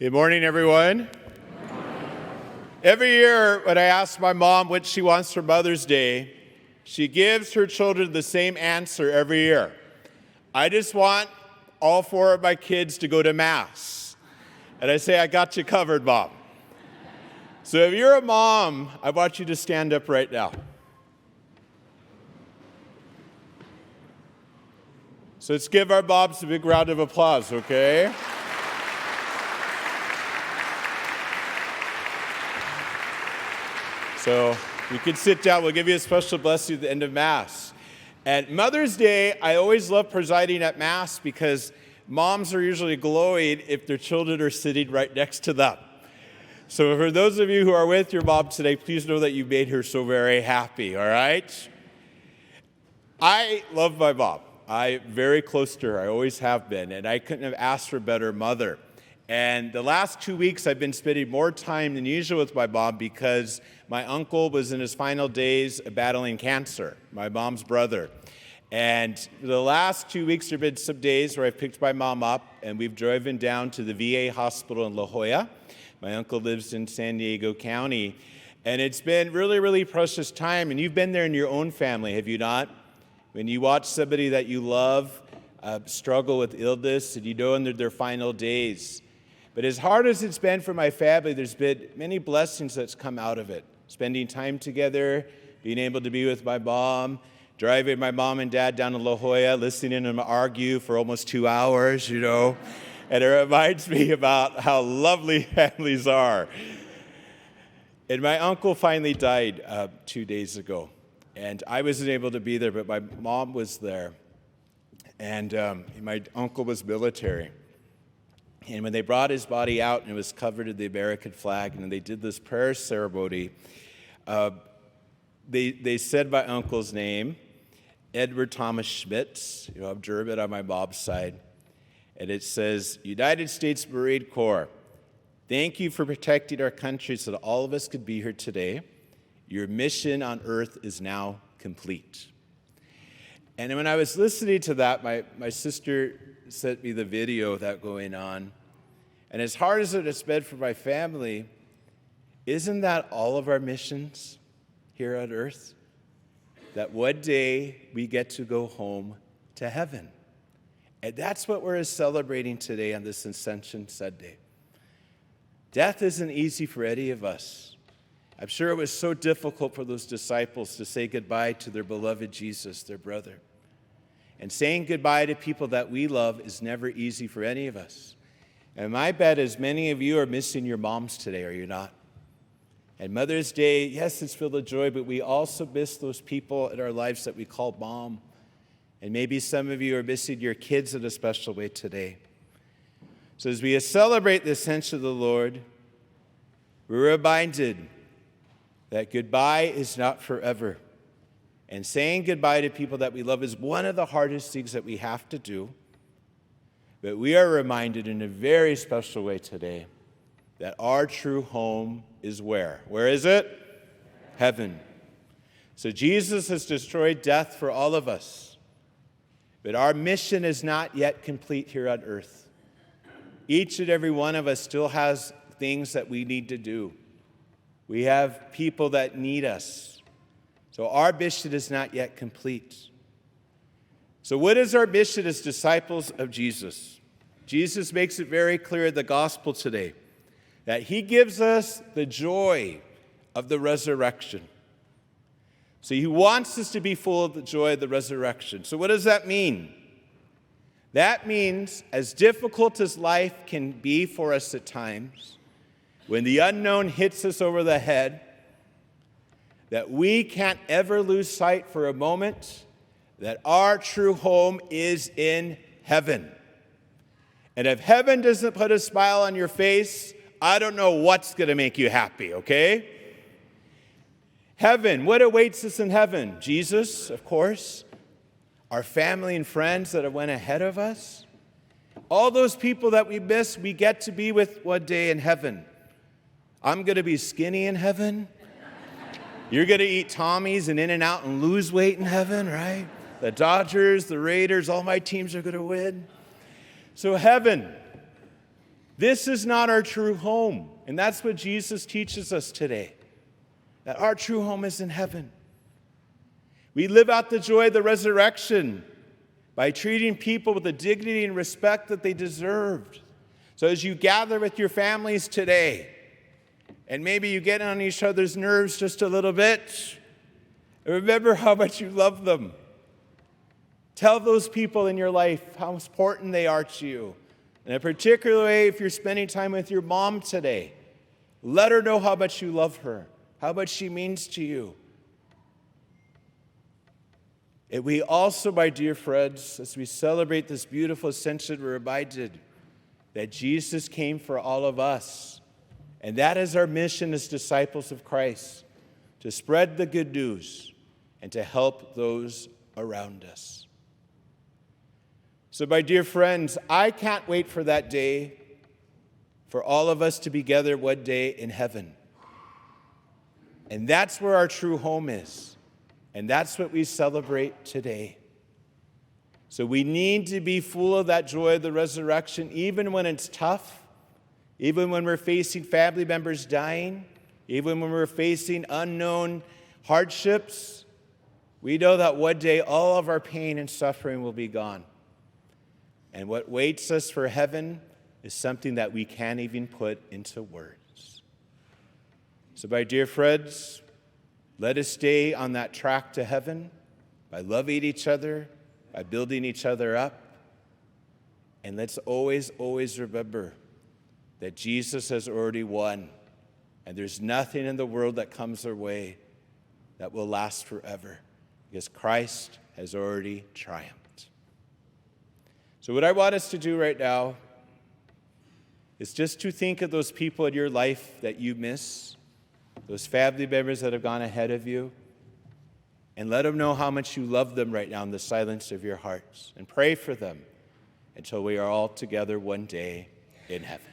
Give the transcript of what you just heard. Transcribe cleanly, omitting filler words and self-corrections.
Good morning, everyone. Every year when I ask my mom what she wants for Mother's Day, she gives her children the same answer every year. I just want all four of my kids to go to Mass. And I say, I got you covered, Mom. So if you're a mom, I want you to stand up right now. So let's give our moms a big round of applause, okay? So you can sit down. We'll give you a special blessing at the end of Mass. And Mother's Day, I always love presiding at Mass because moms are usually glowing if their children are sitting right next to them. So for those of you who are with your mom today, please know that you made her so very happy, all right? I love my mom. I'm very close to her. I always have been, and I couldn't have asked for a better mother. And the last 2 weeks, I've been spending more time than usual with my mom because my uncle was in his final days battling cancer, my mom's brother. And the last 2 weeks, there have been some days where I've picked my mom up, and we've driven down to the VA hospital in La Jolla. My uncle lives in San Diego County. And it's been really, really precious time. And you've been there in your own family, have you not? When you watch somebody that you love struggle with illness and you know in their final days. But as hard as it's been for my family, there's been many blessings that's come out of it. Spending time together, being able to be with my mom, driving my mom and dad down to La Jolla, listening to them argue for almost 2 hours, you know. And it reminds me about how lovely families are. And my uncle finally died 2 days ago. And I wasn't able to be there, but my mom was there. And my uncle was military. And when they brought his body out and it was covered in the American flag, and they did this prayer ceremony, they said my uncle's name, Edward Thomas Schmitz. You know, I'm German on my mom's side. And it says, United States Marine Corps, thank you for protecting our country so that all of us could be here today. Your mission on earth is now complete. And when I was listening to that, my sister sent me the video of that going on. And as hard as it has been for my family, isn't that all of our missions here on earth? That one day we get to go home to heaven. And that's what we're celebrating today on this Ascension Sunday. Death isn't easy for any of us. I'm sure it was so difficult for those disciples to say goodbye to their beloved Jesus, their brother. And saying goodbye to people that we love is never easy for any of us. And my bet is many of you are missing your moms today, are you not? And Mother's Day, yes, it's filled with joy, but we also miss those people in our lives that we call mom. And maybe some of you are missing your kids in a special way today. So as we celebrate the Ascension of the Lord, we're reminded that goodbye is not forever. And saying goodbye to people that we love is one of the hardest things that we have to do. But we are reminded in a very special way today that our true home is where? Where is it? Heaven. So Jesus has destroyed death for all of us. But our mission is not yet complete here on earth. Each and every one of us still has things that we need to do. We have people that need us. So our mission is not yet complete. So what is our mission as disciples of Jesus? Jesus makes it very clear in the gospel today that he gives us the joy of the resurrection. So he wants us to be full of the joy of the resurrection. So what does that mean? That means as difficult as life can be for us at times, when the unknown hits us over the head, that we can't ever lose sight for a moment that our true home is in heaven. And if heaven doesn't put a smile on your face, I don't know what's going to make you happy, okay? Heaven, what awaits us in heaven? Jesus, of course, our family and friends that have went ahead of us. All those people that we miss, we get to be with one day in heaven. I'm going to be skinny in heaven. You're going to eat Tommy's and In-N-Out and lose weight in heaven, right? The Dodgers, the Raiders, all my teams are going to win. So heaven, This is not our true home. And that's what Jesus teaches us today, that our true home is in heaven. We live out the joy of the resurrection by treating people with the dignity and respect that they deserved. So as you gather with your families today, and maybe you get on each other's nerves just a little bit, remember how much you love them. Tell those people in your life how important they are to you. In a particular way, if you're spending time with your mom today, let her know how much you love her, how much she means to you. And we also, my dear friends, as we celebrate this beautiful Ascension, we're reminded that Jesus came for all of us. And that is our mission as disciples of Christ, to spread the good news and to help those around us. So, my dear friends, I can't wait for that day for all of us to be together one day in heaven. And that's where our true home is. And that's what we celebrate today. So we need to be full of that joy of the resurrection, even when it's tough, even when we're facing family members dying, even when we're facing unknown hardships. We know that one day all of our pain and suffering will be gone. And what waits us for heaven is something that we can't even put into words. So, my dear friends, let us stay on that track to heaven by loving each other, by building each other up. And let's always, always remember that Jesus has already won. And there's nothing in the world that comes our way that will last forever, because Christ has already triumphed. So what I want us to do right now is just to think of those people in your life that you miss, those family members that have gone ahead of you, and let them know how much you love them right now in the silence of your hearts, and pray for them until we are all together one day in heaven.